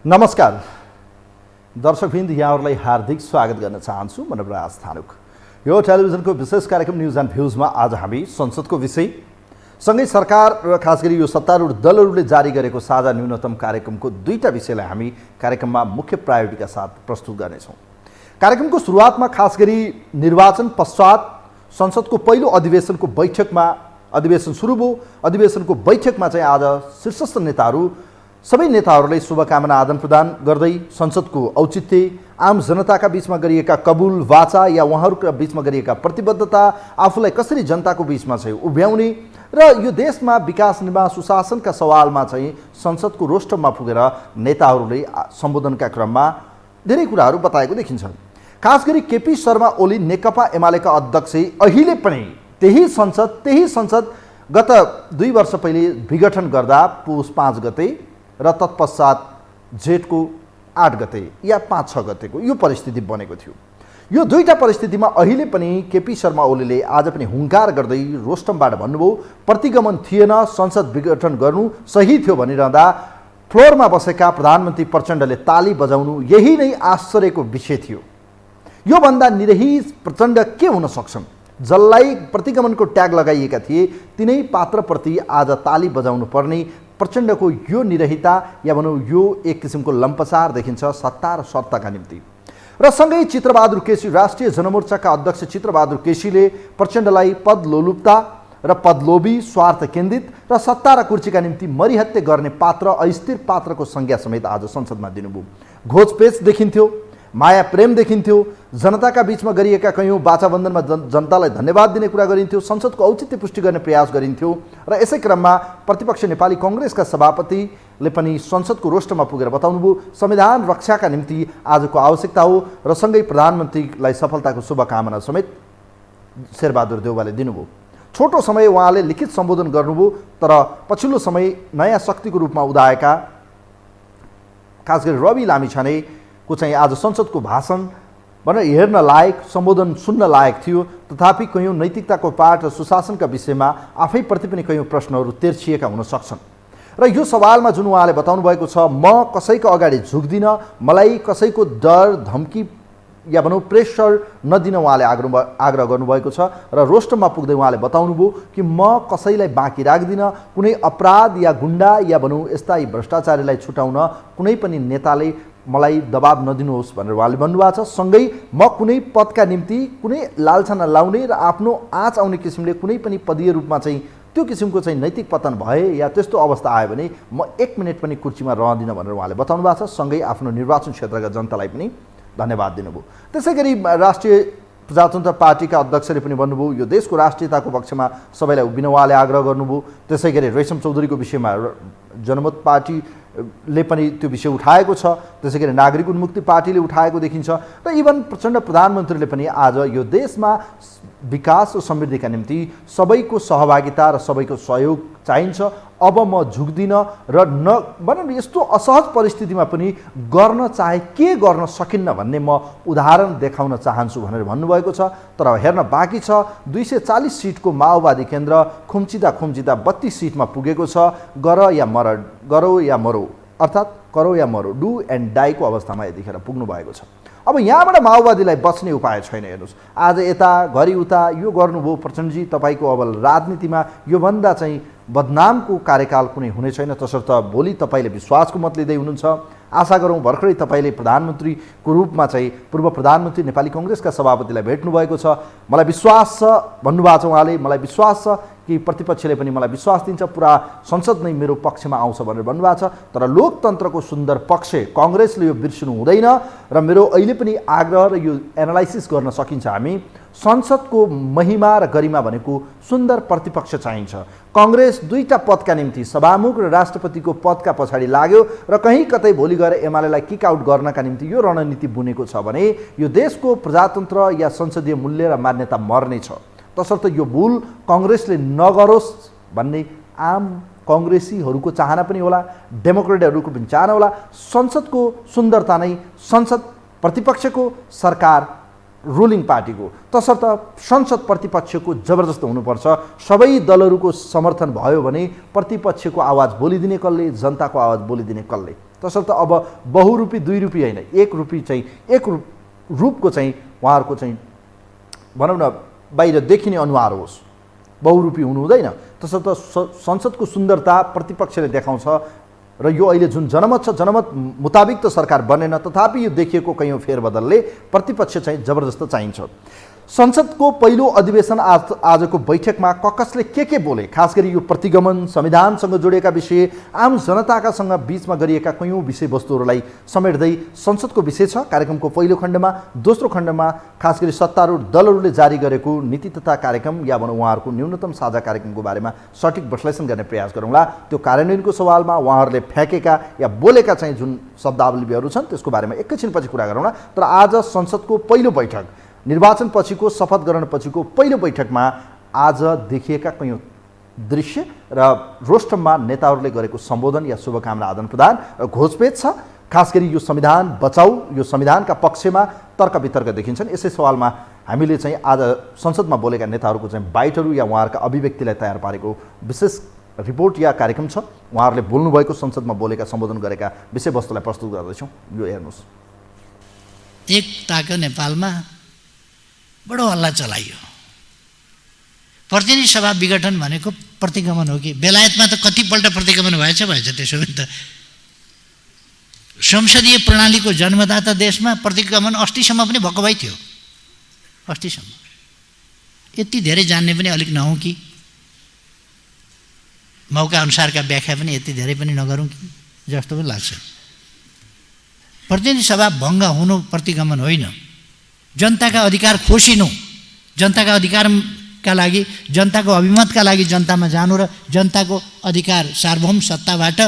नमस्कार दर्शकवृन्द, यहाँहरूलाई हार्दिक स्वागत गर्न चाहन्छु। म नवराज थानुक। यो टेलिभिजनको विशेष कार्यक्रम न्युज एन्ड भ्युजमा आज हामी संसदको विषय सँगै सरकार र खास गरी यो सत्तारूढ दलहरूले जारी गरेको साझा न्यूनतम कार्यक्रमको दुईटा विषयलाई हामी कार्यक्रममा मुख्य प्रायोरिटीका साथ प्रस्तुत गर्नेछौँ। कार्यक्रमको सुरुवातमा खास गरी निर्वाचन पश्चात संसदको पहिलो अधिवेशनको बैठकमा अधिवेशन सुरु भयो। अधिवेशनको बैठकमा चाहिँ आज शीर्षस्थ नेताहरू सबै नेताहरूलाई शुभकामना आदान प्रदान गर्दै संसदको औचित्य, आम जनताका बीचमा गरिएका कबुल वाचा या उहाँहरूका बीचमा गरिएका प्रतिबद्धता, आफूलाई कसरी जनताको बीचमा चाहिँ उभ्याउने र यो देशमा विकास निर्माण सुशासनका सवालमा चाहिँ संसदको रोस्टरमा पुगेर नेताहरूले सम्बोधनका क्रममा धेरै कुराहरू बताएको देखिन्छ। खास गरी केपी शर्मा ओली नेकपा एमालेका अध्यक्ष अहिले पनि त्यही संसद गत 2 वर्ष पहिले विघटन गर्दा पुस 5 गते र तत्पश्चात जेठको 8 गते या 5-6 गतेको यो परिस्थिति बनेको थियो। यो दुईटा परिस्थितिमा अहिले पनि केपी शर्मा ओलीले आज पनि हुङ्कार गर्दै रोस्टमबाट भन्नुभयो प्रतिगमन थिएन, संसद विघटन गर्नु सही थियो भनिरहँदा फ्लोरमा बसेका प्रधानमन्त्री प्रचण्डले ताली बजाउनु यही नै आश्चर्यको विषय थियो। योभन्दा निरहित प्रचण्ड के हुन सक्छन्? जसलाई प्रतिगमनको ट्याग लगाइएका थिए तिनै पात्रप्रति आज ताली बजाउनु पर्ने प्रचण्डको यो निरहिता या भनौँ यो एक किसिमको लम्पसार देखिन्छ सत्ता र सत्ताका निम्ति। र सँगै चित्रबहादुर केसी राष्ट्रिय जनमोर्चाका अध्यक्ष चित्रबहादुर केसीले प्रचण्डलाई पदलोलुपता र पदलोभी, स्वार्थ केन्द्रित र सत्ता र कुर्सीका निम्ति मरिहत्ते गर्ने पात्र, अस्थिर पात्रको संज्ञा समेत आज संसदमा दिनुभयो। घोचपेच देखिन्थ्यो, माया प्रेम देखिन्थ्यो, जनताका बीचमा गरिएका कयौँ वाचाबन्धनमा जनतालाई धन्यवाद दिने कुरा गरिन्थ्यो, संसदको औचित्य पुष्टि गर्ने प्रयास गरिन्थ्यो। र यसै क्रममा प्रतिपक्ष नेपाली कांग्रेसका सभापतिले पनि संसदको रोस्टरमा पुगेर बताउनुभयो संविधान रक्षाका निम्ति आजको आवश्यकता हो र सँगै प्रधानमन्त्रीलाई सफलताको शुभकामना समेत शेरबहादुर देउवाले दिनुभयो। छोटो समय उहाँले लिखित सम्बोधन गर्नुभयो, तर पछिल्लो समय नयाँ शक्तिको रूपमा उदाएका खास गरी रवि लामिछाने को चाहिँ आज संसदको भाषण भनेर हेर्न लायक, सम्बोधन सुन्न लायक थियो। तथापि कयौँ नैतिकताको पाठ र सुशासनका विषयमा आफैप्रति पनि कयौँ प्रश्नहरू तेर्सिएका हुन सक्छन्। र यो सवालमा जुन उहाँले बताउनु भएको छ, म कसैको अगाडि झुक्दिनँ, मलाई कसैको डर धम्की या भनौँ प्रेसर नदिन उहाँले आग्रह गर्नुभएको छ। र रोस्टममा पुग्दै उहाँले बताउनुभयो कि म कसैलाई बाँकी राख्दिनँ, कुनै अपराध या गुन्डा या भनौँ यस्ता भ्रष्टाचारीलाई छुटाउन कुनै पनि नेताले मलाई दबाब नदिनुहोस् भनेर उहाँले भन्नुभएको छ। सँगै म कुनै पदका निम्ति कुनै लालसा नलाउने र आफ्नो आँच आउने किसिमले कुनै पनि पदीय रूपमा चाहिँ त्यो किसिमको चाहिँ नैतिक पतन भए या त्यस्तो अवस्था आयो भने म 1 मिनट पनि कुर्सीमा रहदिनँ भनेर उहाँले बताउनु भएको छ। सँगै आफ्नो निर्वाचन क्षेत्रका जनतालाई पनि धन्यवाद दिनुभयो। त्यसै गरी राष्ट्रिय प्रजातन्त्र पार्टीका अध्यक्षले पनि भन्नुभयो यो देशको राष्ट्रियताको पक्षमा सबैलाई उभिन उहाँले आग्रह गर्नुभयो। त्यसै गरी रेशम चौधरीको विषयमा जनमत पार्टीले पनि त्यो विषय उठाएको छ। त्यसै गरी नागरिक उन्मुक्ति पार्टीले उठाएको देखिन्छ र इभन प्रचण्ड प्रधानमन्त्रीले पनि आज यो देशमा विकास र समृद्धिका निम्ति सबैको सहभागिता र सबैको सहयोग चाहिन्छ, अब म झुक्दिनँ र भनौँ यस्तो असहज परिस्थितिमा पनि गर्न चाहे के गर्न सकिन्न भन्ने म उदाहरण देखाउन चाहन्छु भनेर भन्नुभएको छ। तर हेर्न बाँकी छ 240 सिटको माओवादी केन्द्र खुम्चिँदा 32 सिटमा पुगेको छ। गरो या मरो अर्थात् करो या मरो, डु एन्ड डाईको अवस्थामा यतिखेर पुग्नु भएको छ। अब यहाँबाट माओवादीलाई बच्ने उपाय छैन। हेर्नुहोस्, आज यता घरि उता यो गर्नुभयो प्रचण्डजी, तपाईँको अब राजनीतिमा योभन्दा चाहिँ बदनामको कार्यकाल कुनै हुने छैन। तसर्थ भोलि तपाईँले विश्वासको मत लिँदै हुनुहुन्छ। आशा गरौँ भर्खरै तपाईँले प्रधानमन्त्रीको रूपमा चाहिँ पूर्व प्रधानमन्त्री नेपाली कांग्रेसका सभापतिलाई भेट्नु भएको छ। मलाई विश्वास छ भन्नुभएको छ उहाँले, मलाई विश्वास छ कि प्रतिपक्षले पनि मलाई विश्वास दिन्छ, पुरा संसद नै मेरो पक्षमा आउँछ भनेर भन्नुभएको छ। तर लोकतन्त्रको सुन्दर पक्ष कांग्रेसले यो बिर्सिनु हुँदैन र मेरो अहिले पनि आग्रह र यो एनालाइसिस गर्न सकिन्छ हामी संसदको महिमा र गरिमा भनेको सुन्दर प्रतिपक्ष चाहिन्छ। कांग्रेस दुईटा पदका निम्ति सभामुख र राष्ट्रपतिको पदका पछाडि लाग्यो र कहीँ कतै भोलि गएर एमालेलाई किक आउट गर्नका निम्ति यो रणनीति बुनेको छ भने यो देशको प्रजातन्त्र या संसदीय मूल्य र मान्यता मर्नेछ। तसर्थ यो भूल कांग्रेसले नगरोस् भन्ने आम कांग्रेसीहरूको चाहना पनि होला, डेमोक्रेटहरूको पनि चाहना होला। संसदको सुन्दरता नै संसद प्रतिपक्षको, सरकार रुलिङ पार्टीको, तसर्थ संसद प्रतिपक्षको जबरजस्त हुनुपर्छ। सबै दलहरूको समर्थन भयो भने प्रतिपक्षको आवाज बोलिदिने कसले, जनताको आवाज बोलिदिने कसले? तसर्थ अब बहुरूपी 2 रुपियाँ होइन, 1 रुपियाँ चाहिँ एक रूपको चाहिँ उहाँहरूको चाहिँ भनौँ न बाहिर देखिने अनुहार होस्, बहुरूपी हुनु हुँदैन। तसर्थ संसदको सुन्दरता प्रतिपक्षले देखाउँछ र यो अहिले जुन जनमत छ, जनमत मुताबिक त सरकार बनेन, तथापि यो देखिएको कैयौँ फेरबदलले प्रतिपक्ष चाहिँ जबरजस्त चाहिन्छ। संसदको पहिलो अधिवेशन आजको बैठकमा कसले के बोले, खास गरी यो प्रतिगमन, संविधानसँग जोडिएका विषय, आम जनताकासँग बीचमा गरिएका कैयौँ विषयवस्तुहरूलाई समेट्दै संसदको विषय छ। कार्यक्रमको पहिलो खण्डमा, दोस्रो खण्डमा खास गरी सत्तारूढ दलहरूले जारी गरेको नीति तथा कार्यक्रम या भनौँ उहाँहरूको न्यूनतम साझा कार्यक्रमको बारेमा सठिक विश्लेषण गर्ने प्रयास गरौँला। त्यो कार्यान्वयनको सवालमा उहाँहरूले फ्याँकेका या बोलेका चाहिँ जुन शब्दावलीहरू छन् त्यसको बारेमा एकैछिनपछि कुरा गरौँला। तर आज संसदको पहिलो बैठक, निर्वाचन पछिको शपथ ग्रहण पछिको पहिलो बैठकमा आज देखिएका कैयौँ दृश्य र रोस्टममा नेताहरूले गरेको सम्बोधन या शुभकामना आदान प्रदान र घोषपेच छ। खास गरी यो संविधान बचाऊ, यो संविधानका पक्षमा तर्क वितर्क देखिन्छन्। यसै सवालमा हामीले चाहिँ आज संसदमा बोलेका नेताहरूको चाहिँ बाइटहरू या उहाँहरूका अभिव्यक्तिलाई तयार पारेको विशेष रिपोर्ट या कार्यक्रम छ। उहाँहरूले बोल्नुभएको, संसदमा बोलेका, सम्बोधन गरेका विषयवस्तुलाई प्रस्तुत गर्दैछौँ। यो हेर्नुहोस्। एकताको नेपालमा बडो हल्ला चलाइयो। प्रतिनिधि सभा विघटन भनेको प्रतिगमन हो कि? बेलायतमा त कतिपल्ट प्रतिगमन भएछ त्यसो भने त संसदीय प्रणालीको जन्मदाता देशमा प्रतिगमन अस्तिसम्म पनि भएको भइ थियो। अस्तिसम्म यति धेरै जान्ने पनि अलिक नहौँ कि? मौका अनुसारका व्याख्या पनि यति धेरै पनि नगरौँ कि जस्तो पनि लाग्छ। प्रतिनिधि सभा भङ्ग हुनु प्रतिगमन होइन। जनताका अधिकार खोसिनु, जनताका अधिकारका लागि, जनताको अभिमतका लागि जनतामा जानु र जनताको अधिकार सार्वभौम सत्ताबाट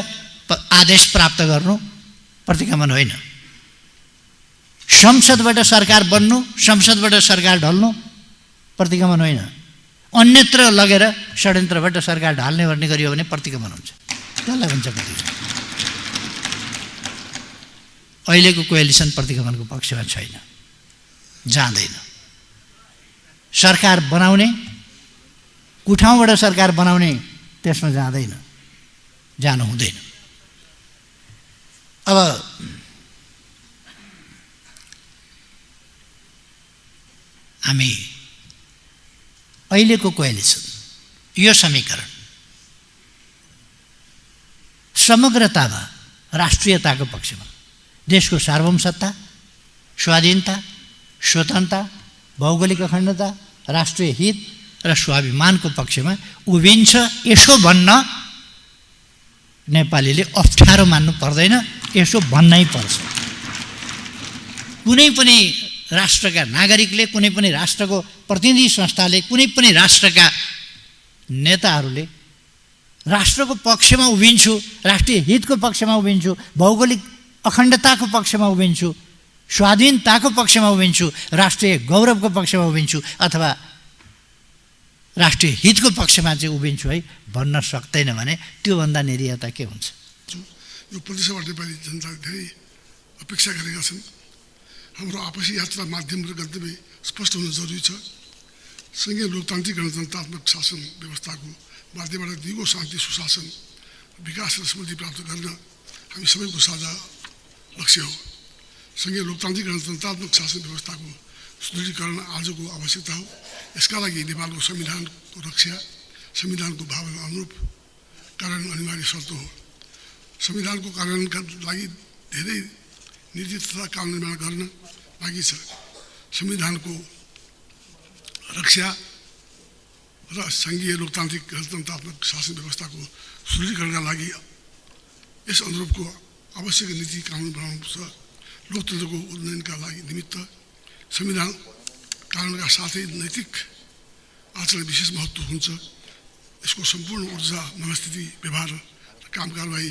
आदेश प्राप्त गर्नु प्रतिगमन होइन। संसदबाट सरकार बन्नु, संसदबाट सरकार ढल्नु प्रतिगमन होइन। अन्यत्र लगेर षड्यन्त्रबाट सरकार ढाल्ने गर्ने गरियो भने प्रतिगमन हुन्छ। त्यसलाई भन्छ प्रतिगमन। अहिलेको कोएलिसन प्रतिगमनको पक्षमा छैन, जाँदैन। सरकार बनाउने, कुठाउँबाट सरकार बनाउने त्यसमा जाँदैन, जानु हुँदैन। अब हामी अहिलेको कोएलिसन, यो समीकरण समग्रतामा, राष्ट्रियताको पक्षमा, देशको सार्वभौम सत्ता, स्वाधीनता, स्वतन्त्रता, भौगोलिक अखण्डता, राष्ट्रिय हित र स्वाभिमानको पक्षमा उभिन्छ। यसो भन्न नेपालीले अप्ठ्यारो मान्नु पर्दैन, यसो भन्नै पर्छ। कुनै पनि राष्ट्रका नागरिकले, कुनै पनि राष्ट्रको प्रतिनिधि संस्थाले, कुनै पनि राष्ट्रका नेताहरूले राष्ट्रको पक्षमा उभिन्छु, राष्ट्रिय हितको पक्षमा उभिन्छु, भौगोलिक अखण्डताको पक्षमा उभिन्छु, स्वाधीनताको पक्षमा उभिन्छु, राष्ट्रिय गौरवको पक्षमा उभिन्छु अथवा राष्ट्रिय हितको पक्षमा चाहिँ उभिन्छु है भन्न सक्दैन भने त्योभन्दा निरीहता के हुन्छ? यो प्रदेशबाट नेपाली जनताले धेरै अपेक्षा गरेका छन्। हाम्रो आपसी यात्रा माध्यम र गन्तव्य स्पष्ट हुनु जरुरी छ। सङ्घीय लोकतान्त्रिक गणतन्त्रात्मक शासन व्यवस्थाको माध्यमबाट दिगो शान्ति, सुशासन, विकास र समृद्धि प्राप्त गर्न हामी सबैको साझा लक्ष्य हो। सङ्घीय लोकतान्त्रिक गणतन्त्रात्मक शासन व्यवस्थाको सुदृढीकरण आजको आवश्यकता हो। यसका लागि नेपालको संविधानको रक्षा, संविधानको भावना अनुरूप कार्यान्वयन अनिवार्य शर्त हो। संविधानको कार्यान्वयनका लागि धेरै नीति तथा कानुन निर्माण गर्न बाँकी छ। संविधानको रक्षा र सङ्घीय लोकतान्त्रिक गणतन्त्रात्मक शासन व्यवस्थाको सुदृढीकरणका लागि यस अनुरूपको आवश्यक नीति कानुन बनाउनुपर्छ। लोकतन्त्रको उन्नयनका लागि निमित्त संविधान कानुनका साथै नैतिक आचरण विशेष महत्त्व हुन्छ। यसको सम्पूर्ण ऊर्जा, मनस्थिति, व्यवहार र काम कारबाही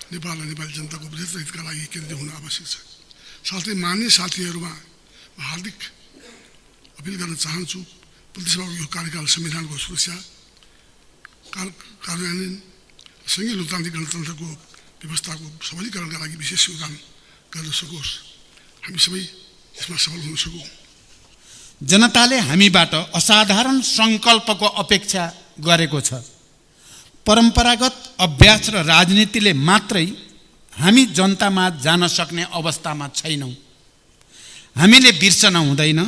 नेपाल र नेपाली जनताको बृहत्तर हितका लागि केन्द्रित हुन आवश्यक छ। साथै मान्य साथीहरूमा म हार्दिक अपिल गर्न चाहन्छु, प्रतिसभाको यो कार्यकाल संविधानको सुरक्षा, कार्यान्वयन, सङ्घीय लोकतान्त्रिक गणतन्त्रको व्यवस्थाको सबलीकरणका लागि विशेष योगदान गर्न सकोस्। हामी सबै यसमा सफल हुन सकौँ। जनताले हामीबाट असाधारण सङ्कल्पको अपेक्षा गरेको छ। परम्परागत अभ्यास र राजनीतिले मात्रै हामी जनतामा जान सक्ने अवस्थामा छैनौँ। हामीले बिर्सन हुँदैन,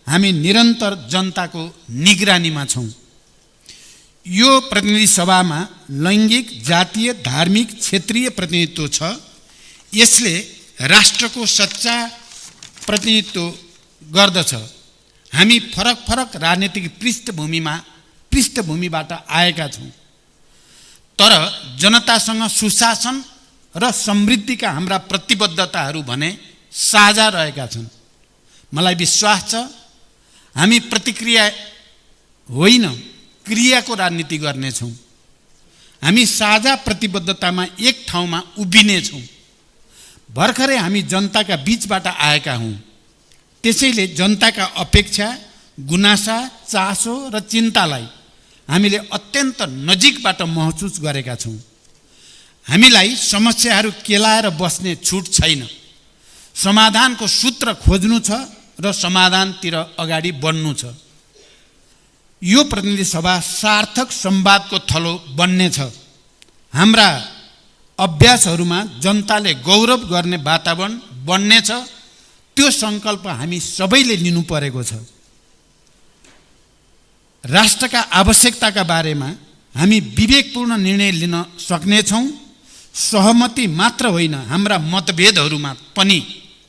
हामी निरन्तर जनताको निगरानीमा छौँ। यो प्रतिनिधि सभामा लैङ्गिक, जातीय, धार्मिक, क्षेत्रीय प्रतिनिधित्व छ। यसले राष्ट्रको सच्चा प्रतिनिधित्व गर्दछ। हामी फरक फरक राजनीतिक पृष्ठभूमिबाट आएका छौँ, तर जनतासँग सुशासन र समृद्धिका हाम्रा प्रतिबद्धताहरू भने साझा रहेका छन्। मलाई विश्वास छ हामी प्रतिक्रिया होइन, क्रियाको राजनीति गर्नेछौँ। हामी साझा प्रतिबद्धतामा एक ठाउँमा उभिनेछौँ। भर्खरै हामी जनताका बीचबाट आएका हौँ, त्यसैले जनताका अपेक्षा, गुनासा, चासो र चिन्तालाई हामीले अत्यन्त नजिकबाट महसुस गरेका छौँ। हामीलाई समस्याहरू केलाएर बस्ने छुट छैन। समाधानको सूत्र खोज्नु छ र समाधानतिर अगाडि बढ्नु छ। यो प्रतिनिधि सभा सार्थक संवादको थलो बन्नेछ। हाम्रा अभ्यासहरूमा जनताले गौरव गर्ने वातावरण बन्नेछ। त्यो सङ्कल्प हामी सबैले लिनु परेको छ। राष्ट्रका आवश्यकताका बारेमा हामी विवेकपूर्ण निर्णय लिन सक्नेछौँ। सहमति मात्र होइन, हाम्रा मतभेदहरूमा पनि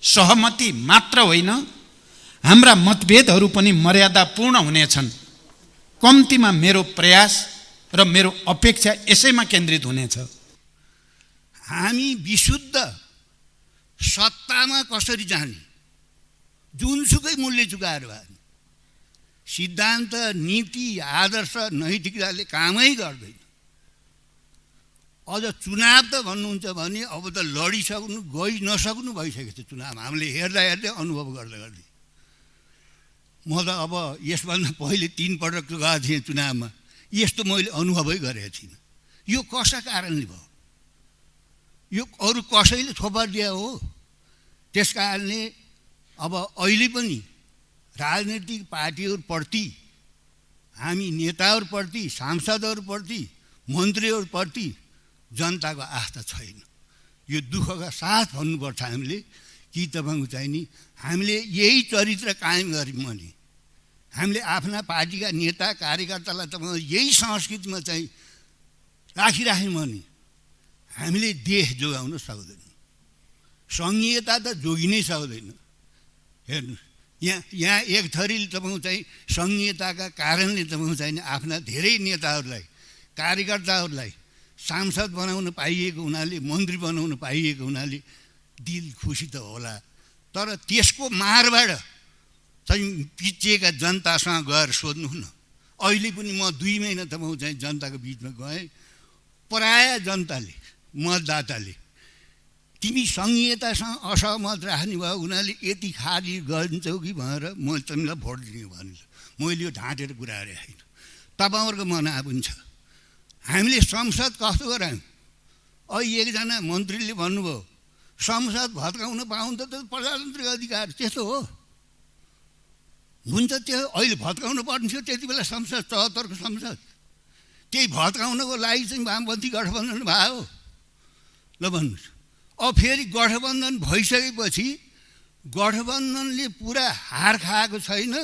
सहमति मात्र होइन, हाम्रा मतभेदहरू पनि मर्यादापूर्ण हुनेछन्। कम्तीमा मेरो प्रयास र मेरो अपेक्षा यसैमा केन्द्रित हुनेछ। हामी विशुद्ध सत्तामा कसरी जाने, जुनसुकै मूल्य चुकाएर भए सिद्धान्त, नीति, आदर्श, नैतिकताले कामै गर्दैन। अझ चुनाव त भन्नुहुन्छ भने अब त लडिसक्नु गइ नसक्नु भइसकेको छ। चुनाव हामीले हेर्दा हेर्दै अनुभव गर्दै गर्दै म त अब यसभन्दा पहिले 3 पटक गएको थिएँ चुनावमा, यस्तो मैले अनुभवै गरेको थिइनँ। यो कसका कारणले भयो? यो अरू कसैले थोपारिदिया हो? त्यस कारणले अब अहिले पनि राजनीतिक पार्टीहरूप्रति, हामी नेताहरूप्रति, सांसदहरूप्रति, मन्त्रीहरूप्रति जनताको आस्था छैन। यो दुःखका साथ भन्नुपर्छ हामीले कि तपाईँको चाहिँ नि हामीले यही चरित्र कायम गऱ्यौँ भने, हामीले आफ्ना पार्टीका नेता कार्यकर्तालाई तपाईँको यही संस्कृतिमा चाहिँ राखिराख्यौँ भने हामीले देश जोगाउन सक्दैनौँ। सङ्घीयता त जोगिनै सक्दैन। हेर्नुहोस्, यहाँ एक थरीले तपाईँको चाहिँ सङ्घीयताका कारणले तपाईँको चाहिँ आफ्ना धेरै नेताहरूलाई, कार्यकर्ताहरूलाई सांसद बनाउन पाइएको हुनाले, मन्त्री बनाउन पाइएको हुनाले दिल खुसी त होला, तर त्यसको मारबाट चाहिँ पिछिएका जनतासँग गएर सोध्नु न। अहिले पनि म 2 महिना तपाईँको चाहिँ जनताको बिचमा गएँ। प्रायः जनताले, मतदाताले तिमी सङ्घीयतासँग असहमत राख्ने भयो हुनाले यति खाली गरिन्छौ कि भनेर मैले तिमीलाई भोट दिने भनेर मैले यो ढाँटेर कुरा गरेको होइन। तपाईँहरूको मनमा पनि छ। हामीले संसद कस्तो गरायौँ? अहिले एकजना मन्त्रीले भन्नुभयो संसद भत्काउन पाउँदा त प्रजातान्त्रिक अधिकार, त्यस्तो हो? हुन्छ, त्यो अहिले भत्काउनु पर्ने थियो त्यति बेला संसद, 74को संसद। त्यही भत्काउनको लागि चाहिँ वामपन्थी गठबन्धन भयो। ल भन्नुहोस्, अब फेरि गठबन्धन भइसकेपछि गठबन्धनले पुरा हार खाएको छैन,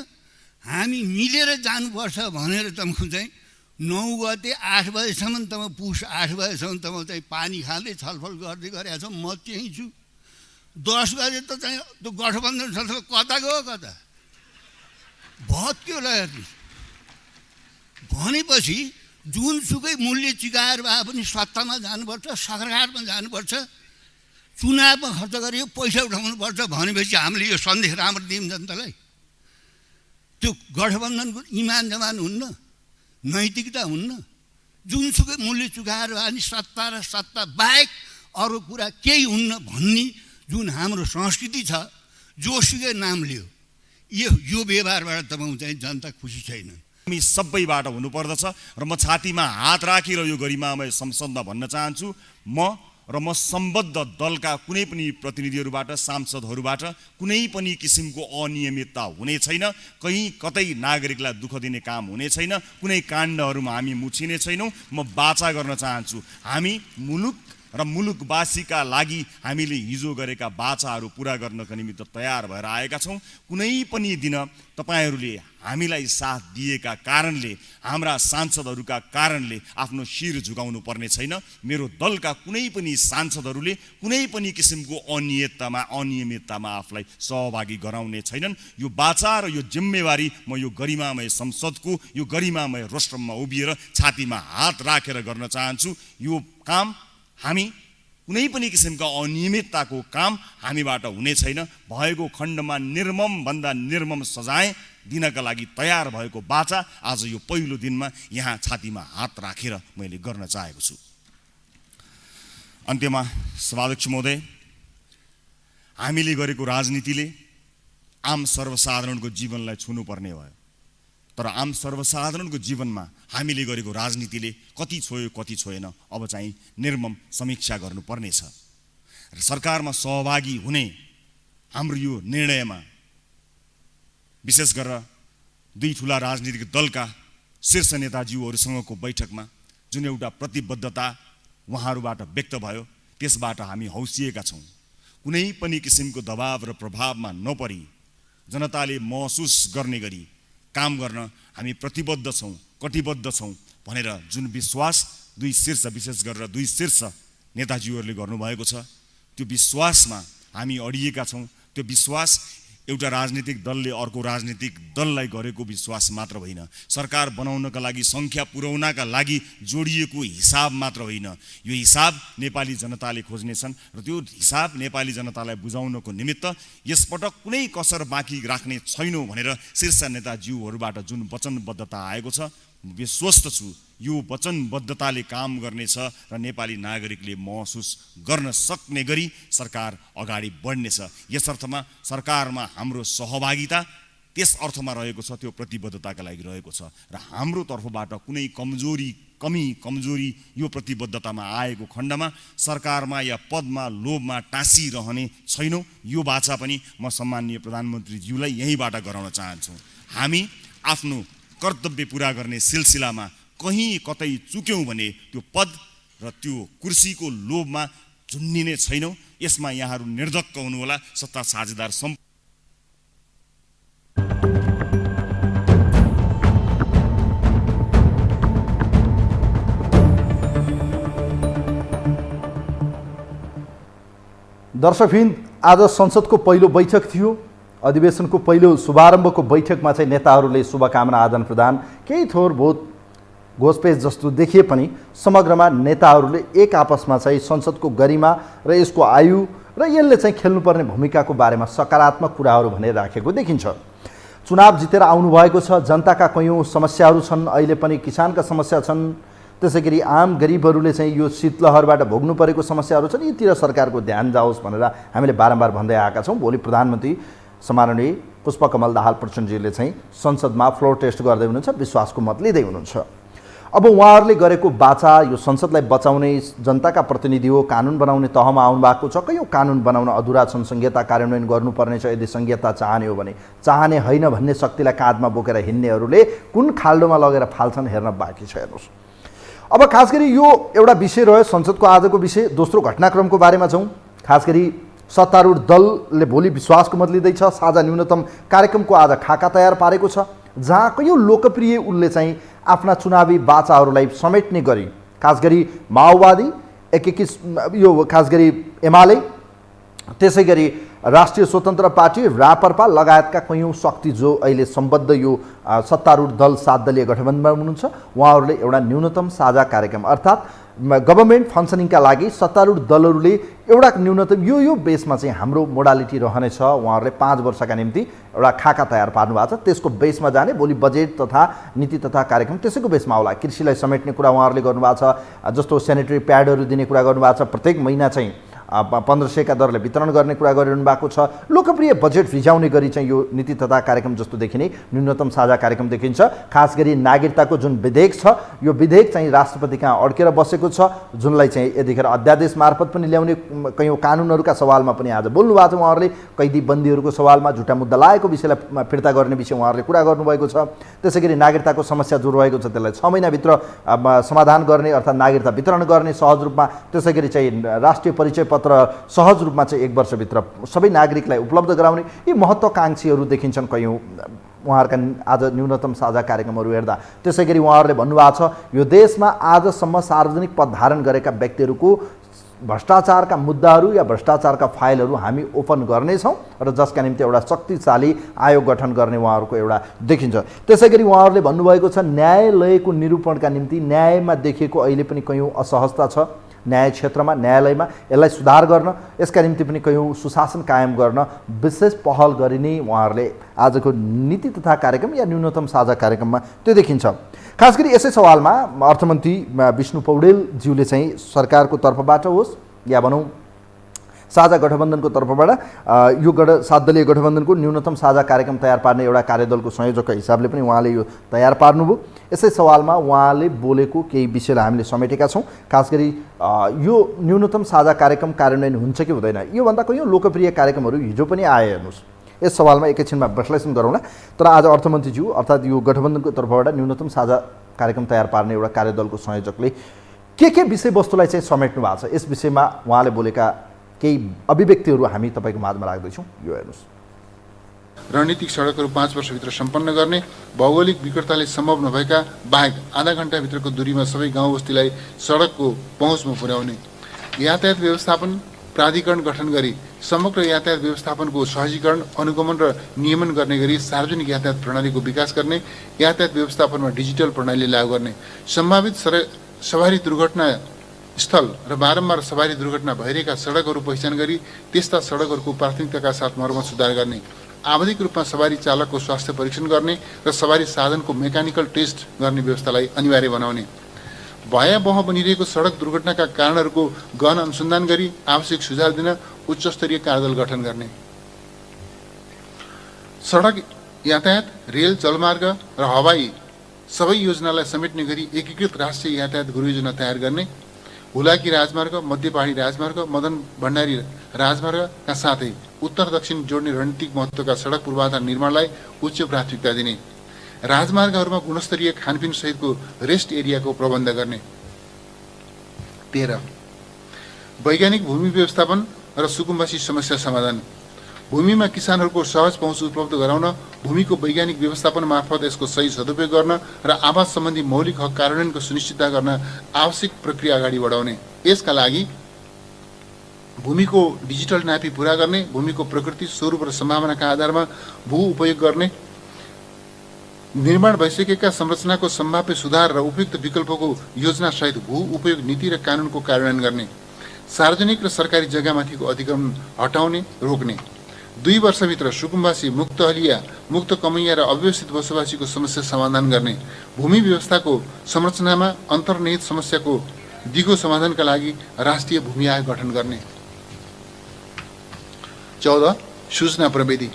हामी मिलेर जानुपर्छ भनेर तपाईँको चाहिँ 9 गते 8 बजेसम्म तपाईँ पुस 8 बजेसम्म तपाईँ चाहिँ पानी खाँदै छलफल गर्दै गरेका छौँ। म त्यहीँ छु। 10 गते त चाहिँ त्यो गठबन्धन छलफल कता गयो, कता भत्क्यो ल हेर्नु भनेपछि जुनसुकै मूल्य चुकाएर भए पनि सत्तामा जानुपर्छ, सरकारमा जानुपर्छ, चुनावमा खर्च गरेर पैसा उठाउनुपर्छ भनेपछि हामीले यो सन्देश राम्रो दियौँ जनतालाई। त्यो गठबन्धनको इमान जमान हुन्न, नैतिकता हुन्न। जुनसुकै मूल्य चुकाएर भए पनि सत्ता र सत्ता बाहेक अरू कुरा केही हुन्न भन्ने जुन हाम्रो संस्कृति छ, जोसुकै नाम लियो, यो व्यवहारबाट तपाईँ चाहिँ जनता खुसी छैन। हामी सबैबाट हुनुपर्दछ र म छातीमा हात राखेर यो गरिमामय संसदमा भन्न चाहन्छु, म सम्बद्ध दलका कुनै पनि प्रतिनिधिहरूबाट, सांसदहरूबाट कुनै पनि किसिमको अनियमितता हुने छैन। कहीँ कतै नागरिकलाई दुःख दिने काम हुने छैन। कुनै काण्डहरूमा हामी मुछिने छैनौँ। म वाचा गर्न चाहन्छु, हामी मुलुक र मुलुकवासीका लागि हामीले हिजो गरेका बाचाहरू पुरा गर्नका निमित्त तयार भएर आएका छौँ। कुनै पनि दिन तपाईहरूले हामीलाई साथ दिएका कारणले, हाम्रा सांसदहरूका कारणले आफ्नो शिर झुकाउनु पर्ने छैन। मेरो दलका कुनै पनि सांसदहरूले कुनै पनि किसिमको अनियमिततामा आफूलाई सहभागी गराउने छैनन्। यो बाचा र यो जिम्मेवारी म यो गरिमामय संसदको, यो गरिमामय रोस्ट्रममा उभिएर छातीमा हात राखेर गर्न चाहन्छु। यो काम हामी कुनै पनि किसिमका अनियमितताको काम हामीबाट हुने छैन। भएको खण्डमा निर्ममभन्दा निर्मम सजाय दिनका लागि तयार भएको बाचा आज यो पहिलो दिनमा यहाँ छातीमा हात राखेर मैले गर्न चाहेको छु। अन्त्यमा सभाध्यक्ष महोदय, हामीले गरेको राजनीतिले आम सर्वसाधारणको जीवनलाई छुनुपर्ने भयो, तर आम सर्वसाधारणको जीवनमा हामीले गरेको राजनीतिले कति छोयो कति छोएन अब चाहिँ निर्मम समीक्षा गर्नुपर्नेछ। र सरकारमा सहभागी हुने हाम्रो यो निर्णयमा विशेष गरेर दुई ठुला राजनीतिक दलका शीर्ष नेताज्यूहरूसँगको बैठकमा जुन एउटा प्रतिबद्धता उहाँहरूबाट व्यक्त भयो, त्यसबाट हामी हौसिएका छौँ। कुनै पनि किसिमको दबाव र प्रभावमा नपरी जनताले महसुस गर्ने गरी काम गर्न हामी प्रतिबद्ध छौँ, कटिबद्ध छौँ भनेर जुन विश्वास विशेष गरेर दुई शीर्ष नेताजीहरूले गर्नुभएको छ, त्यो विश्वासमा हामी अडिएका छौँ। त्यो विश्वास एउटा राजनीतिक दलले अर्को राजनीतिक दललाई गरेको विश्वास मात्र होइन, सरकार बनाउनका लागि, सङ्ख्या पुर्याउनका लागि जोडिएको हिसाब मात्र होइन। यो हिसाब नेपाली जनताले खोज्नेछन् र त्यो हिसाब नेपाली जनतालाई बुझाउनको निमित्त यसपटक कुनै कसर बाँकी राख्ने छैनौँ भनेर शीर्ष नेताज्यूहरूबाट जुन वचनबद्धता आएको छ, विश्वस्त छु यो वचनबद्धताले काम गर्नेछ र नेपाली नागरिकले महसुस गर्न सक्ने गरी सरकार अगाडि बढ्नेछ। यस अर्थमा सरकारमा हाम्रो सहभागिता त्यस अर्थमा रहेको छ, त्यो प्रतिबद्धताका लागि रहेको छ र हाम्रो तर्फबाट कुनै कमजोरी यो प्रतिबद्धतामा आएको खण्डमा सरकारमा या पदमा लोभमा टाँसिरहने छैनौँ। यो बाचा पनि म सम्माननीय प्रधानमन्त्रीज्यूलाई यहीँबाट गराउन चाहन्छु। हामी आफ्नो कर्तव्य पुरा गर्ने सिलसिलामा कहीँ कतै चुक्यौँ भने त्यो पद र त्यो कुर्सीको लोभमा झुन्डिने छैनौँ। यसमा यहाँहरू निर्धक्क हुनुहोला। सत्ता साझेदार दर्शकवृन्द, आज संसदको पहिलो बैठक थियो। अधिवेशनको पहिलो शुभारम्भको बैठकमा चाहिँ नेताहरूले शुभकामना आदान प्रदान, केही थोर बहुत घोषपेच जस्तो देखिए पनि समग्रमा नेताहरूले एक आपसमा चाहिँ संसदको गरिमा र यसको आयु र यसले चाहिँ खेल्नुपर्ने भूमिकाको बारेमा सकारात्मक कुराहरू भनेर राखेको देखिन्छ। चुनाव जितेर आउनुभएको छ, जनताका कयौँ समस्याहरू छन्, अहिले पनि किसानका समस्या छन्, त्यसै गरी आम गरिबहरूले चाहिँ यो शीतलहरबाट भोग्नु परेको समस्याहरू छन्। यीतिर सरकारको ध्यान जाओस् भनेर हामीले बारम्बार भन्दै आएका छौँ। भोलि प्रधानमन्त्री सम्माननीय पुष्पकमल दाहाल प्रचण्डजीले चाहिँ संसदमा फ्लोर टेस्ट गर्दै हुनुहुन्छ, विश्वासको मत लिँदै हुनुहुन्छ। अब उहाँहरूले गरेको बाचा यो संसदलाई बचाउने, जनताका प्रतिनिधि हो, कानुन बनाउने तहमा आउनुभएको छ। कयौँ कानुन बनाउन अधुरा छन्, संहिता कार्यान्वयन गर्नुपर्नेछ। यदि संहिता चाहने हो भने, चाहने होइन भन्ने शक्तिलाई काँधमा बोकेर हिँड्नेहरूले कुन खाल्डोमा लगेर फाल्छन् हेर्न बाँकी छ। हेर्नुहोस्, अब खास गरी यो एउटा विषय रह्यो संसदको आजको विषय। दोस्रो घटनाक्रमको बारेमा छौँ। खास गरी सत्तारूढ दलले भोलि विश्वासको मत लिँदैछ। साझा न्यूनतम कार्यक्रमको आज खाका तयार पारेको छ, जहाँ कयौँ लोकप्रिय उसले चाहिँ आफ्ना चुनावी बाचाहरूलाई समेट्ने गरी खास गरी माओवादी, यो खास गरी एमाले, त्यसै गरी राष्ट्रिय स्वतन्त्र पार्टी, रापरपा लगायतका कयौँ शक्ति जो अहिले सम्बद्ध यो सत्तारूढ दल 7 दलीय गठबन्धनमा हुनुहुन्छ, उहाँहरूले एउटा न्यूनतम साझा कार्यक्रम अर्थात् गभर्मेन्ट फङ्सनिङका लागि सत्तारूढ दलहरूले एउटा न्यूनतम यो बेसमा चाहिँ हाम्रो मोडालिटी रहनेछ। उहाँहरूले 5 वर्षका निम्ति एउटा खाका तयार पार्नु भएको छ। त्यसको बेसमा जाने भोलि बजेट तथा नीति तथा कार्यक्रम त्यसैको बेसमा होला। कृषिलाई समेट्ने कुरा उहाँहरूले गर्नुभएको छ, जस्तो सेनिटरी प्याडहरू दिने कुरा गर्नुभएको छ। प्रत्येक महिना चाहिँ 1500 का दरले वितरण गर्ने कुरा गरिरहनु भएको छ। लोकप्रिय बजेट भिजाउने गरी चाहिँ यो नीति तथा कार्यक्रम जस्तो देखिने न्यूनतम साझा कार्यक्रम देखिन्छ। खास गरी नागरिकताको जुन विधेयक छ यो विधेयक चाहिँ राष्ट्रपति कहाँ अड्केर बसेको छ, जुनलाई चाहिँ यतिखेर अध्यादेश मार्फत पनि ल्याउने कयौँ कानुनहरूका सवालमा पनि आज बोल्नु भएको छ उहाँहरूले। कैदी बन्दीहरूको सवालमा झुटा मुद्दा लागेको विषयलाई फिर्ता गर्ने विषय उहाँहरूले कुरा गर्नुभएको छ। त्यसै गरी नागरिकताको समस्या जो रहेको छ त्यसलाई 6 महिनाभित्र समाधान गर्ने अर्थात् नागरिकता वितरण गर्ने सहज रूपमा। त्यसै गरी चाहिँ राष्ट्रिय परिचय पत्र सहज रूपमा चाहिँ 1 वर्षभित्र सबै नागरिकलाई उपलब्ध गराउने यी महत्त्वाकांक्षीहरू देखिन्छन् कयौँ उहाँहरूका आज न्यूनतम साझा कार्यक्रमहरू हेर्दा। त्यसै गरी उहाँहरूले भन्नुभएको छ यो देशमा आजसम्म सार्वजनिक पद धारण गरेका व्यक्तिहरूको भ्रष्टाचारका मुद्दाहरू या भ्रष्टाचारका फाइलहरू हामी ओपन गर्नेछौँ र जसका निम्ति एउटा शक्तिशाली आयोग गठन गर्ने उहाँहरूको एउटा देखिन्छ। त्यसै गरी उहाँहरूले भन्नुभएको छ न्यायालयको निरूपणका निम्ति न्यायमा देखिएको अहिले पनि कयौँ असहजता छ। न्याय क्षेत्रमा न्यायालयमा यसलाई सुधार गर्न यसका निम्ति पनि कयौँ सुशासन कायम गर्न विशेष पहल गरिने उहाँहरूले आजको नीति तथा कार्यक्रम या न्यूनतम साझा कार्यक्रममा त्यो देखिन्छ। खास गरी यसै सवालमा अर्थमन्त्री विष्णु पौडेलज्यूले चाहिँ सरकारको तर्फबाट होस् या भनौँ साझा गठबन्धनको तर्फबाट यो 7 दलीय गठबन्धनको न्यूनतम साझा कार्यक्रम तयार पार्ने एउटा कार्यदलको संयोजकका हिसाबले पनि उहाँले यो तयार पार्नुभयो। यसै सवालमा उहाँले बोलेको केही विषयलाई हामीले समेटेका छौँ। खास गरी यो न्यूनतम साझा कार्यक्रम कार्यान्वयन हुन्छ कि हुँदैन योभन्दा कयौँ लोकप्रिय कार्यक्रमहरू हिजो पनि आए हेर्नुहोस्। यस सवालमा एकैछिनमा विश्लेषण गरौँला। तर आज अर्थमन्त्रीज्यू अर्थात् यो गठबन्धनको तर्फबाट न्यूनतम साझा कार्यक्रम तयार पार्ने एउटा कार्यदलको संयोजकले के विषयवस्तुलाई चाहिँ समेट्नु भएको छ यस विषयमा उहाँले बोलेका केही अभिव्यक्तिहरू हामी तपाईँको माझमा राख्दैछौँ। यो हेर्नुहोस्। रणनीतिक सडकहरू 5 वर्षभित्र सम्पन्न गर्ने, भौगोलिक विकटताले सम्भव नभएका बाहेक आधा घण्टाभित्रको दूरीमा सबै गाउँ बस्तीलाई सडकको पहुँचमा पुर्याउने, यातायात व्यवस्थापन प्राधिकरण गठन गरी समग्र यातायात व्यवस्थापनको सहजीकरण अनुगमन र नियमन गर्ने गरी सार्वजनिक यातायात प्रणालीको विकास गर्ने, यातायात व्यवस्थापनमा डिजिटल प्रणाली लागू गर्ने, सम्भावित सवारी दुर्घटना स्थल र बारम्बार सवारी दुर्घटना भइरहेका सडकहरू पहिचान गरी त्यस्ता सडकहरूको प्राथमिकताका साथ मर्मत सुधार गर्ने, आवधिक रूपमा सवारी चालकको स्वास्थ्य परीक्षण गर्ने र सवारी साधनको मेकानिकल टेस्ट गर्ने व्यवस्थालाई अनिवार्य बनाउने, भयावह बनिरहेको सडक दुर्घटनाका कारणहरूको गहन अनुसन्धान गरी आवश्यक सुझाव दिन उच्च स्तरीय कार्यदल गठन गर्ने, सडक यातायात, रेल, जलमार्ग र हवाई सबै योजनालाई समेट्ने गरी एकीकृत राष्ट्रिय यातायात गृहयोजना तयार गर्ने, हुलाकी राजमार्ग, मध्य पहाडी राजमार्ग, मदन भण्डारी राजमार्गका साथै उत्तर दक्षिण जोड्ने रणनीतिक महत्त्वका सडक पूर्वाधार निर्माणलाई उच्च प्राथमिकता दिने, राजमार्गहरूमा गुणस्तरीय खानपिन सहितको रेस्ट एरियाको प्रबन्ध गर्ने, 13 वैज्ञानिक भूमि व्यवस्थापन र सुकुम्बासी समस्या समाधान, भूमिमा किसानहरूको सहज पहुँच उपलब्ध गराउन, भूमिको वैज्ञानिक व्यवस्थापन मार्फत यसको सही सदुपयोग गर्न र आवास सम्बन्धी मौलिक हक कार्यान्वयनको सुनिश्चितता गर्न आवश्यक प्रक्रिया अगाडि बढाउने, यसका लागि भूमिको डिजिटल नापी पूरा गर्ने, भूमिको प्रकृति स्वरूप र सम्भावनाका आधारमा भू उपयोग गर्ने, निर्माण भइसकेका संरचनाको सम्भाव्य सुधार र उपयुक्त विकल्पको योजनासहित भू उपयोग नीति र कानुनको कार्यान्वयन गर्ने, सार्वजनिक र सरकारी जग्गामाथिको अतिक्रमण हटाउने रोक्ने, 2 वर्षभित्र सुकुम्बासी, मुक्त हलिया, मुक्त कमैया र अव्यवस्थित बसोबासीको समस्या समाधान गर्ने, भूमि व्यवस्थाको संरचनामा अन्तर्निहित समस्याको दिगो समाधानका लागि राष्ट्रिय भूमि आयोग गठन गर्ने, 14 सूचना प्रविधि,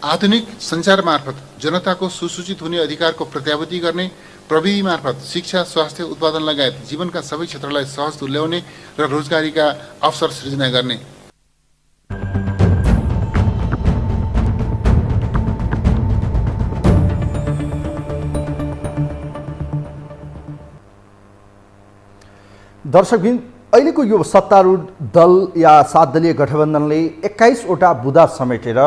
आधुनिक सञ्चार मार्फत जनताको सुसूचित हुने अधिकारको प्रत्याभूति गर्ने, प्रविधि मार्फत शिक्षा, स्वास्थ्य, उत्पादन लगायत जीवनका सबै क्षेत्रलाई सहज तुल्याउने र रोजगारीका अवसर सृजना गर्ने, दर्शकबिन अहिलेको यो सत्तारूढ दल या 7 दलीय गठबन्धनले 21 वटा बुँदा समेटेर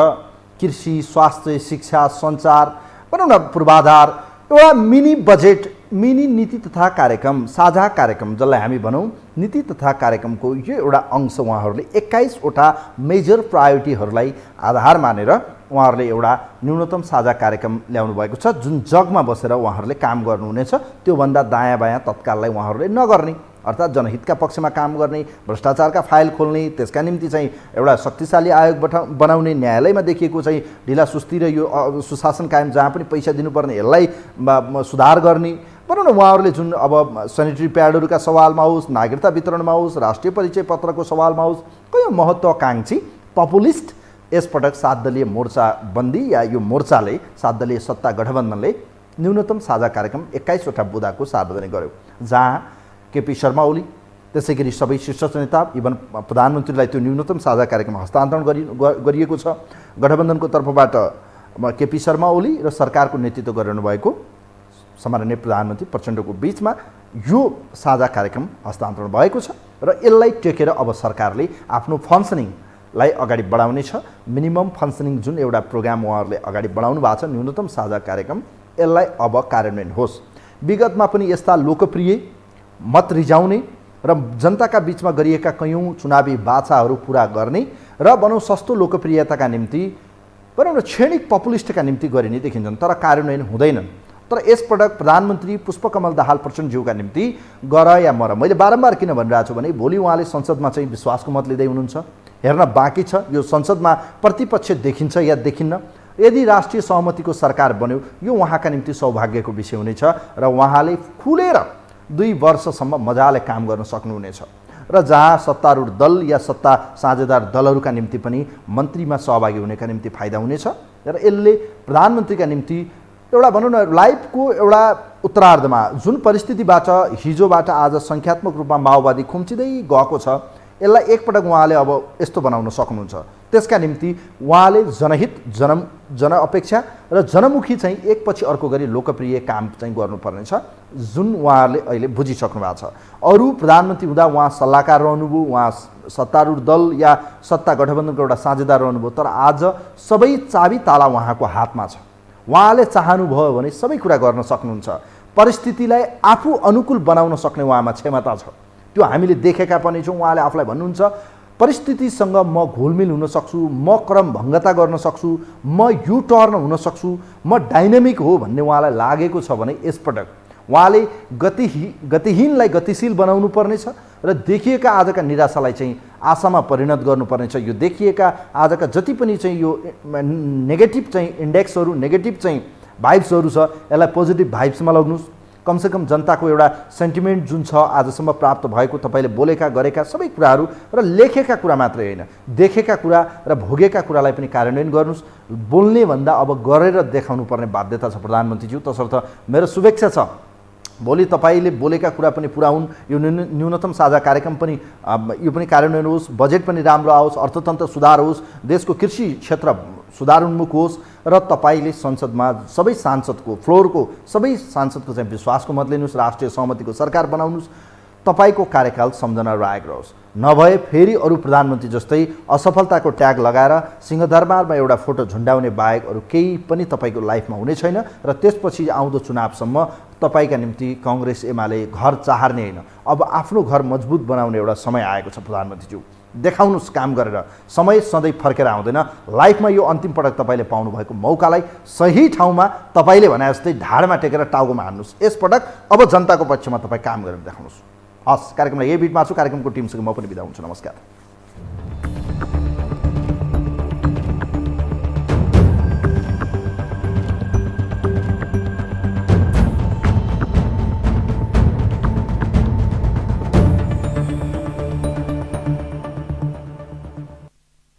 कृषि, स्वास्थ्य, शिक्षा, सञ्चार भनौँ न पूर्वाधार एउटा मिनी बजेट, मिनी नीति तथा कार्यक्रम, साझा कार्यक्रम जसलाई हामी भनौँ नीति तथा कार्यक्रमको यो एउटा अंश उहाँहरूले 21 वटा मेजर प्रायोरिटीहरूलाई आधार मानेर उहाँहरूले एउटा न्यूनतम साझा कार्यक्रम ल्याउनु भएको छ जुन जगमा बसेर उहाँहरूले काम गर्नुहुनेछ। त्योभन्दा दायाँ बायाँ तत्काललाई उहाँहरूले नगर्ने अर्थात् जनहितका पक्षमा काम गर्ने, भ्रष्टाचारका फाइल खोल्ने, त्यसका निम्ति चाहिँ एउटा शक्तिशाली आयोग बनाउने, न्यायालयमा देखिएको चाहिँ ढिला सुस्ती र यो सुशासन कायम जहाँ पनि पैसा दिनुपर्ने यसलाई सुधार गर्ने भनौँ न उहाँहरूले जुन अब सेनिटरी प्याडहरूका सवालमा होस्, नागरिकता वितरणमा होस्, राष्ट्रिय परिचय पत्रको सवालमा होस्, कयौँ महत्त्वाकाङ्क्षी पपुलिस्ट यसपटक 7 दलीय मोर्चाबन्दी या यो मोर्चाले 7 दलीय सत्ता गठबन्धनले न्यूनतम साझा कार्यक्रम 21 वटा बुँदाको सार्वजनिक गर्यो, जहाँ केपी शर्मा ओली त्यसै गरी सबै शीर्ष नेता इभन प्रधानमन्त्रीलाई त्यो न्यूनतम साझा कार्यक्रम हस्तान्तरण गरिएको छ। गठबन्धनको तर्फबाट केपी शर्मा ओली र सरकारको नेतृत्व गरिरहनुभएको सम्माननीय प्रधानमन्त्री प्रचण्डको बीचमा यो साझा कार्यक्रम हस्तान्तरण भएको छ र यसलाई टेकेर अब सरकारले आफ्नो फङ्सनिङलाई अगाडि बढाउनेछ। मिनिमम फङ्सनिङ जुन एउटा प्रोग्राम उहाँहरूले अगाडि बढाउनु भएको छ, न्यूनतम साझा कार्यक्रम, यसलाई अब कार्यान्वयन होस्। विगतमा पनि यस्ता लोकप्रिय मत रिजाउने र जनताका बीचमा गरिएका कयौँ चुनावी बाचाहरू पुरा गर्ने र भनौँ सस्तो लोकप्रियताका निम्ति भनौँ न क्षणिक पपुलिस्टका निम्ति गरिने देखिन्छन्, तर कार्यान्वयन हुँदैनन्। तर यसपटक प्रधानमन्त्री पुष्पकमल दाहाल प्रचण्डज्यूका निम्ति गर या मर, मैले बारम्बार किन भनिरहेको छु भने भोलि उहाँले संसदमा चाहिँ विश्वासको मत लिँदै हुनुहुन्छ, हेर्न बाँकी छ यो संसदमा प्रतिपक्ष देखिन्छ या देखिन्न। यदि राष्ट्रिय सहमतिको सरकार बन्यो यो उहाँका निम्ति सौभाग्यको विषय हुनेछ र उहाँले खुलेर 2 वर्षसम्म मजाले काम गर्न सक्नुहुनेछ र जहाँ सत्तारूढ दल या सत्ता साझेदार दलहरूका निम्ति पनि मन्त्रीमा सहभागी हुनेका निम्ति फाइदा हुनेछ र यसले प्रधानमन्त्रीका निम्ति एउटा भनौँ न लाइफको एउटा उत्तरार्धमा जुन परिस्थितिबाट हिजोबाट आज सङ्ख्यात्मक रूपमा माओवादी खुम्चिँदै गएको छ, यसलाई एकपटक उहाँले अब यस्तो बनाउन सक्नुहुन्छ। त्यसका निम्ति उहाँले जनहित, जनअपेक्षा र जनमुखी चाहिँ एकपछि अर्को गरी लोकप्रिय काम चाहिँ गर्नुपर्नेछ, जुन उहाँहरूले अहिले बुझिसक्नु भएको छ। अरू प्रधानमन्त्री हुँदा उहाँ सल्लाहकार रहनुभयो, उहाँ सत्तारूढ दल या सत्ता गठबन्धनको एउटा साझेदार रहनुभयो, तर आज सबै चाबी ताला उहाँको हातमा छ। उहाँले चाहनुभयो भने सबै कुरा गर्न सक्नुहुन्छ। परिस्थितिलाई आफू अनुकूल बनाउन सक्ने उहाँमा क्षमता छ, त्यो हामीले देखेका पनि छौँ। उहाँले आफूलाई भन्नुहुन्छ परिस्थितिसँग म घुलमिल हुन सक्छु, म क्रमभङ्गता गर्न सक्छु, म युटर्न हुन सक्छु, म डाइनामिक हो भन्ने उहाँलाई लागेको छ भने यसपटक उहाँले गतिहीनलाई गतिशील बनाउनु पर्नेछ र देखिएका आजका निराशालाई चाहिँ आशामा परिणत गर्नुपर्नेछ। यो देखिएका आजका जति पनि चाहिँ यो नेगेटिभ चाहिँ इन्डेक्सहरू, नेगेटिभ चाहिँ भाइब्सहरू छ, यसलाई पोजिटिभ भाइब्समा लग्नुहोस्। कमसेकम जनताको एउटा सेन्टिमेन्ट जुन छ आजसम्म प्राप्त भएको तपाईँले बोलेका गरेका सबै कुराहरू र लेखेका कुरा मात्रै होइन, देखेका कुरा र भोगेका कुरालाई पनि कार्यान्वयन गर्नुहोस्। बोल्ने भन्दा अब गरेर देखाउनु पर्ने बाध्यता छ प्रधानमन्त्रीज्यू। तसर्थ मेरो शुभेच्छा छ भोलि तपाईँले बोलेका कुरा पनि पुरा हुन्, यो न्यूनतम साझा कार्यक्रम पनि यो पनि कार्यान्वयन होस्, बजेट पनि राम्रो आओस्, अर्थतन्त्र सुधार होस्, देशको कृषि क्षेत्र सुधारोन्मुख होस् र तपाईँले संसदमा सबै सांसदको फ्लोरको सबै सांसदको चाहिँ विश्वासको मत लिनुहोस्, राष्ट्रिय सहमतिको सरकार बनाउनुहोस्, तपाईँको कार्यकाल सम्झना रहेको रहोस्। नभए फेरि अरू प्रधानमन्त्री जस्तै असफलताको ट्याग लगाएर सिंहदरबारमा एउटा फोटो झुन्डाउने बाहेक अरू केही पनि तपाईँको लाइफमा हुने छैन र त्यसपछि आउँदो चुनावसम्म तपाईँका निम्ति काङ्ग्रेस एमाले घर चाहर्ने होइन, अब आफ्नो घर मजबुत बनाउने एउटा समय आएको छ। प्रधानमन्त्रीज्यू देखाउनुहोस् काम गरेर, समय सधैँ फर्केर आउँदैन। लाइफमा यो अन्तिम पटक तपाईँले पाउनुभएको मौकालाई सही ठाउँमा तपाईँले भने जस्तै ढाडमा टेकेर टाउकोमा हान्नुहोस्। यसपटक अब जनताको पक्षमा तपाईँ काम गरेर देखाउनुहोस्। हस्, कार्यक्रमलाई यही बिटमा छु। कार्यक्रमको टिमसँग म पनि बिदा हुन्छु। नमस्कार।